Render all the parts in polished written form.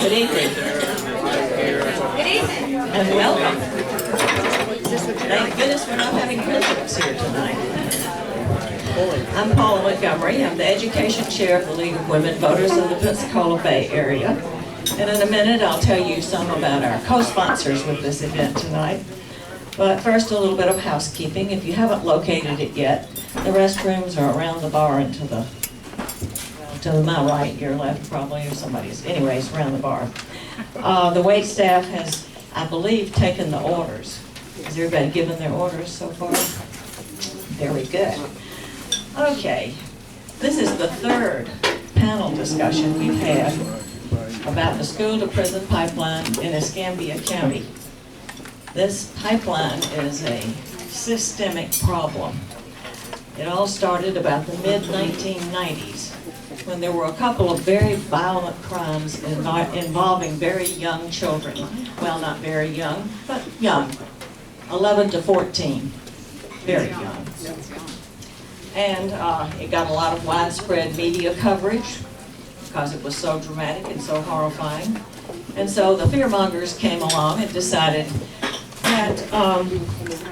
Good evening. Good evening. And welcome. Thank goodness we're not having presidents here tonight. I'm Paula Montgomery. I'm the Education Chair of the League of Women Voters of the Pensacola Bay Area. And in a minute, I'll tell you some about our co-sponsors with this event tonight. But first, a little bit of housekeeping. If you haven't located it yet, the restrooms are around the bar and to my right, your left probably, or somebody's, anyways, around the bar. The wait staff has, I believe, taken the orders. Has everybody given their orders so far? Very good. Okay, this is the third panel discussion we've had about the school-to-prison pipeline in Escambia County. This pipeline is a systemic problem. It all started about the mid-1990s when there were a couple of very violent crimes involving very young children. Well, not very young, but young, 11 to 14, very young. And it got a lot of widespread media coverage because it was so dramatic and so horrifying. And so the fearmongers came along and decided that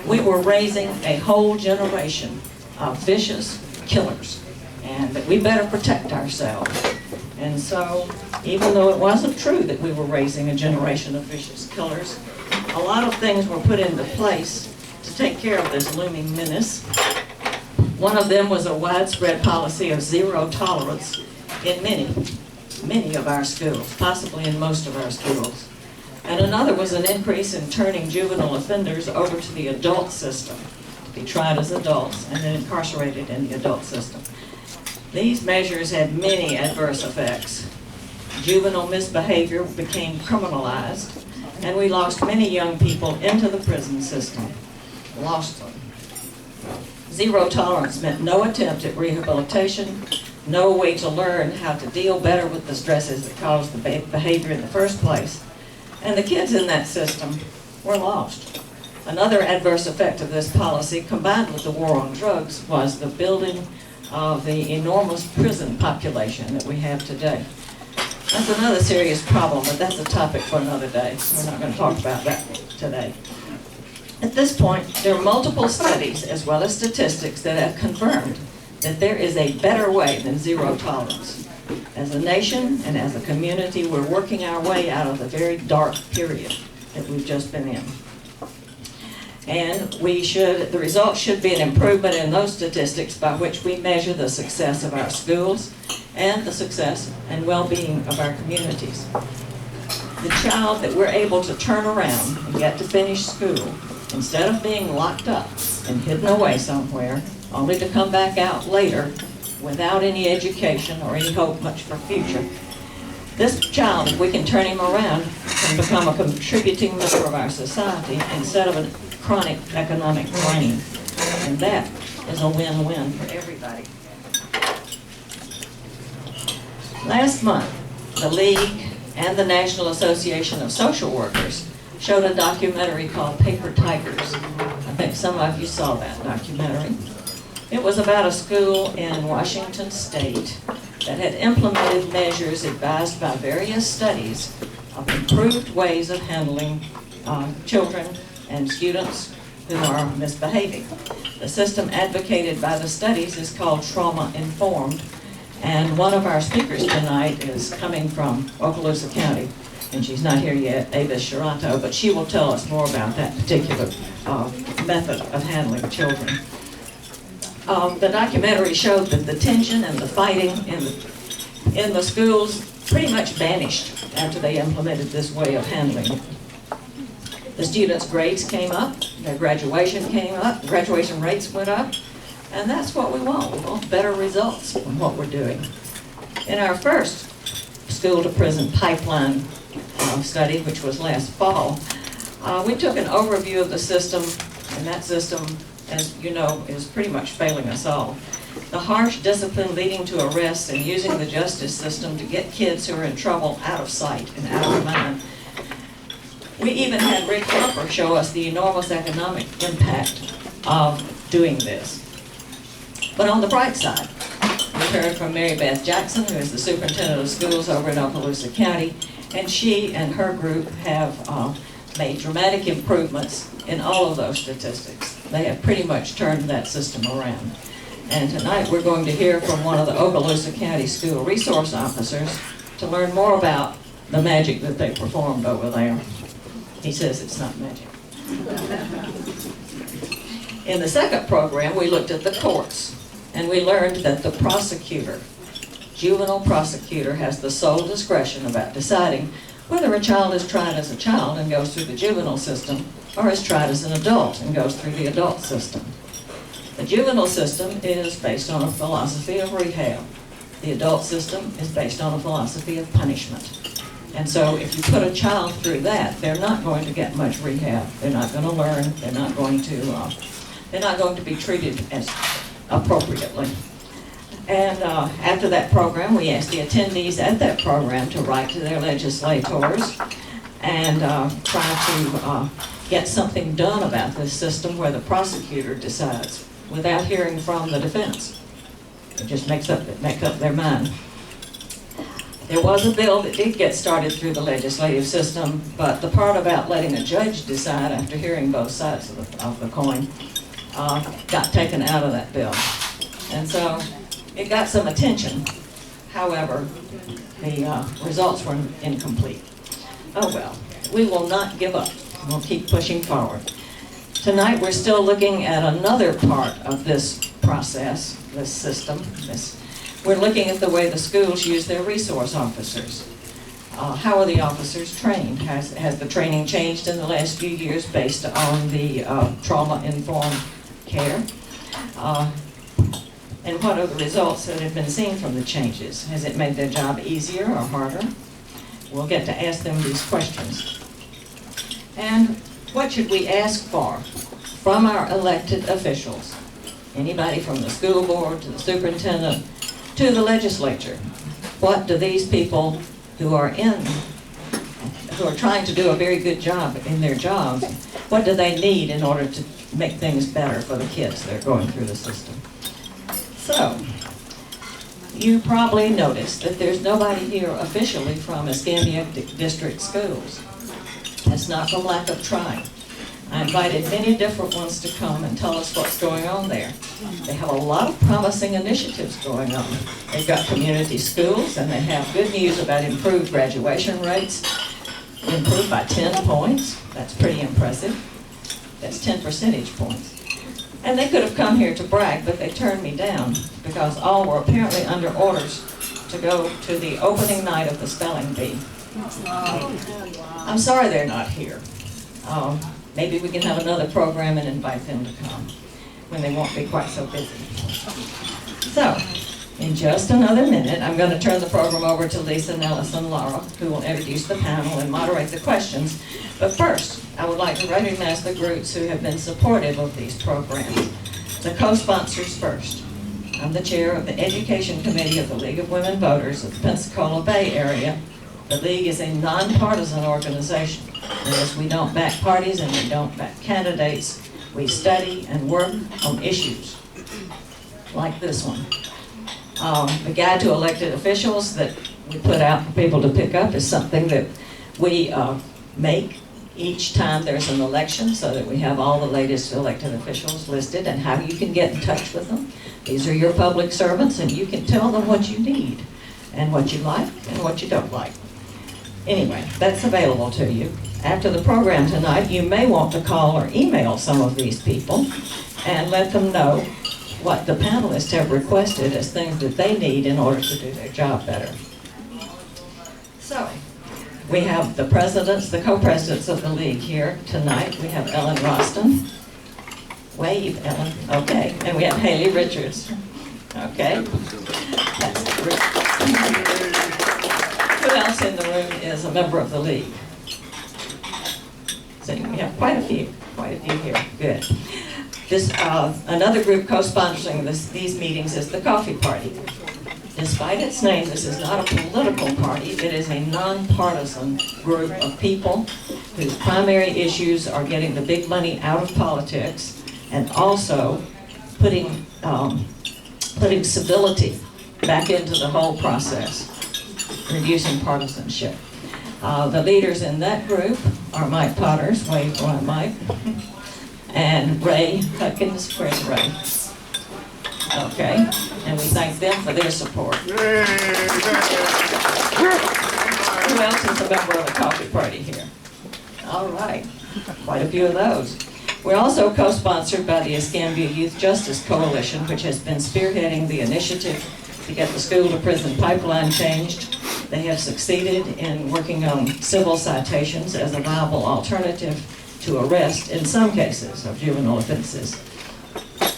we were raising a whole generation of vicious killers and that we better protect ourselves. And so, even though it wasn't true that we were raising a generation of vicious killers, a lot of things were put into place to take care of this looming menace. One of them was a widespread policy of zero tolerance in many of our schools, possibly in most of our schools. And another was an increase in turning juvenile offenders over to the adult system, to be tried as adults and then incarcerated in the adult system. These measures had many adverse effects. Juvenile misbehavior became criminalized, and we lost many young people into the prison system. Lost them. Zero tolerance meant no attempt at rehabilitation, no way to learn how to deal better with the stresses that caused the behavior in the first place. And the kids in that system were lost. Another adverse effect of this policy, combined with the war on drugs, was the building of the enormous prison population that we have today. That's another serious problem, but that's a topic for another day. We're not going to talk about that today. At this point, there are multiple studies as well as statistics that have confirmed that there is a better way than zero tolerance. As a nation and as a community, we're working our way out of the very dark period that we've just been in. And the result should be an improvement in those statistics by which we measure the success of our schools and the success and well-being of our communities. The child that we're able to turn around and get to finish school, instead of being locked up and hidden away somewhere, only to come back out later without any education or any hope much for future. This child, if we can turn him around, can become a contributing member of our society instead of a chronic economic drain. And that is a win-win for everybody. Last month, the League and the National Association of Social Workers showed a documentary called Paper Tigers. I think some of you saw that documentary. It was about a school in Washington State that had implemented measures advised by various studies of improved ways of handling children and students who are misbehaving. The system advocated by the studies is called trauma-informed, and one of our speakers tonight is coming from Okaloosa County, and she's not here yet, Ava Sharanto, but she will tell us more about that particular method of handling children. The documentary showed that the tension and the fighting in the schools pretty much vanished after they implemented this way of handling it. The students' grades came up, their graduation came up, graduation rates went up, and that's what we want. We want better results from what we're doing. In our first school-to-prison pipeline study, which was last fall, we took an overview of the system, and that system, as you know, is pretty much failing us all. The harsh discipline leading to arrests and using the justice system to get kids who are in trouble out of sight and out of mind. We even had Rick Harper show us the enormous economic impact of doing this. But on the bright side, we heard from Mary Beth Jackson, who is the superintendent of schools over in Okaloosa County, And she and her group have made dramatic improvements in all of those statistics. They have pretty much turned that system around. And tonight we're going to hear from one of the Okaloosa County School Resource Officers to learn more about the magic that they performed over there. He says it's not magic. In the second program, we looked at the courts, and we learned that the prosecutor, juvenile prosecutor, has the sole discretion about deciding whether a child is tried as a child and goes through the juvenile system or is tried as an adult and goes through the adult system. The juvenile system is based on a philosophy of rehab. The adult system is based on a philosophy of punishment. And so if you put a child through that, they're not going to get much rehab. They're not going to learn. They're not going to be treated as appropriately. And after that program, we asked the attendees at that program to write to their legislators and try to get something done about this system where the prosecutor decides without hearing from the defense. It just makes up their mind. There was a bill that did get started through the legislative system, but the part about letting a judge decide after hearing both sides of the coin got taken out of that bill. And so it got some attention. However, the results were incomplete. Oh well, we will not give up. We'll keep pushing forward. Tonight we're still looking at another part of this process, this system. We're looking at the way the schools use their resource officers. How are the officers trained? Has the training changed in the last few years based on the trauma-informed care? And what are the results that have been seen from the changes? Has it made their job easier or harder? We'll get to ask them these questions. And what should we ask for from our elected officials? Anybody from the school board to the superintendent to the legislature. What do these people who are trying to do a very good job in their jobs, what do they need in order to make things better for the kids that are going through the system? So, you probably noticed that there's nobody here officially from Escambia District Schools. That's not from lack of trying. I invited many different ones to come and tell us what's going on there. They have a lot of promising initiatives going on. They've got community schools, and they have good news about improved graduation rates, improved by 10 points. That's pretty impressive. That's 10 percentage points. And they could have come here to brag, but they turned me down because all were apparently under orders to go to the opening night of the spelling bee. I'm sorry they're not here. Maybe we can have another program and invite them to come when they won't be quite so busy. So, in just another minute, I'm going to turn the program over to Lisa, Nellis, and Laura, who will introduce the panel and moderate the questions. But first, I would like to recognize the groups who have been supportive of these programs. The co-sponsors first. I'm the chair of the Education Committee of the League of Women Voters of the Pensacola Bay area. The League is a nonpartisan organization. That is, we don't back parties and we don't back candidates. We study and work on issues like this one. The guide to elected officials that we put out for people to pick up is something that we make each time there's an election so that we have all the latest elected officials listed and how you can get in touch with them. These are your public servants, and you can tell them what you need and what you like and what you don't like. Anyway, that's available to you. After the program tonight, you may want to call or email some of these people and let them know what the panelists have requested as things that they need in order to do their job better. So, we have the presidents, the co-presidents of the League here tonight. We have Ellen Roston. Wave, Ellen. Okay. And we have Haley Richards. Okay. That's great. Who else in the room is a member of the League? So we have quite a few here. Good. This another group co-sponsoring these meetings is the Coffee Party. Despite its name, this is not a political party. It is a nonpartisan group of people whose primary issues are getting the big money out of politics and also putting civility back into the whole process, reducing partisanship. The leaders in that group are Mike Potter's, wave for Mike, and Ray Hutkins. Where's Ray? Okay, and we thank them for their support. Who else is a member of the coffee party here? All right, quite a few of those. We're also co-sponsored by the Escambia Youth Justice Coalition, which has been spearheading the initiative to get the school-to-prison pipeline changed. They have succeeded in working on civil citations as a viable alternative to arrest in some cases of juvenile offenses.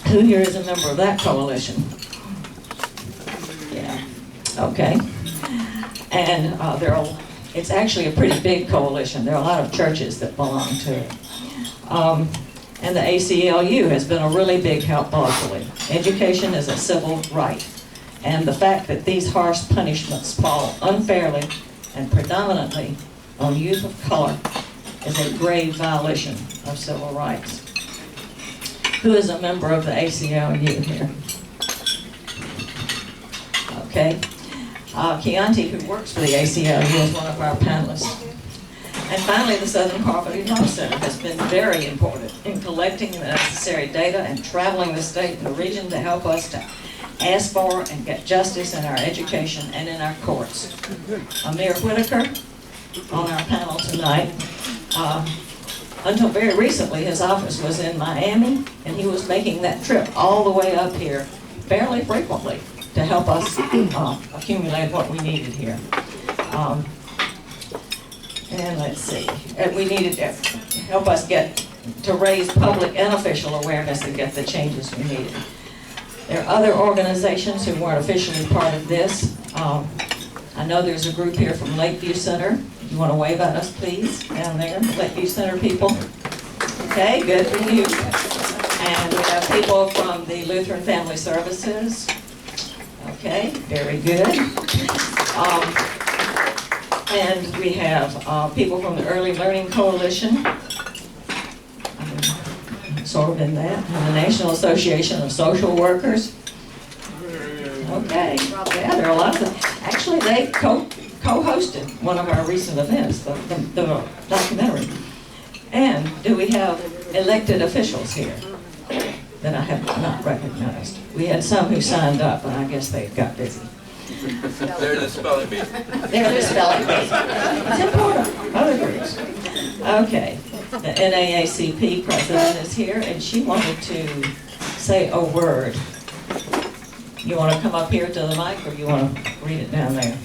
Who here is a member of that coalition? Yeah, okay. And it's actually a pretty big coalition. There are a lot of churches that belong to it. And the ACLU has been a really big help locally. Education is a civil right. And the fact that these harsh punishments fall unfairly and predominantly on youth of color is a grave violation of civil rights. Who is a member of the ACLU here? Okay. Chianti, who works for the ACLU, is one of our panelists. And finally, the Southern Poverty Law Center has been very important in collecting the necessary data and traveling the state and the region to help us to ask for and get justice in our education and in our courts. Amir Whitaker on our panel tonight. Until very recently, his office was in Miami, and he was making that trip all the way up here fairly frequently to help us accumulate what we needed here. And let's see, we needed to help us to raise public and official awareness and get the changes we needed. There are other organizations who weren't officially part of this. I know there's a group here from Lakeview Center. You want to wave at us, please, down there, Lakeview Center people? Okay, good for you. And we have people from the Lutheran Family Services. Okay, very good. And we have people from the Early Learning Coalition, sort of in that, and the National Association of Social Workers. Okay, yeah, there are a lot of them. Actually, they co-hosted one of our recent events, the documentary. And do we have elected officials here that I have not recognized? We had some who signed up, but I guess they got busy. They're the spelling bee. They're the spelling bee. It's important. Other groups. Okay. The NAACP president is here, and she wanted to say a word. You want to come up here to the mic, or you want to read it down there?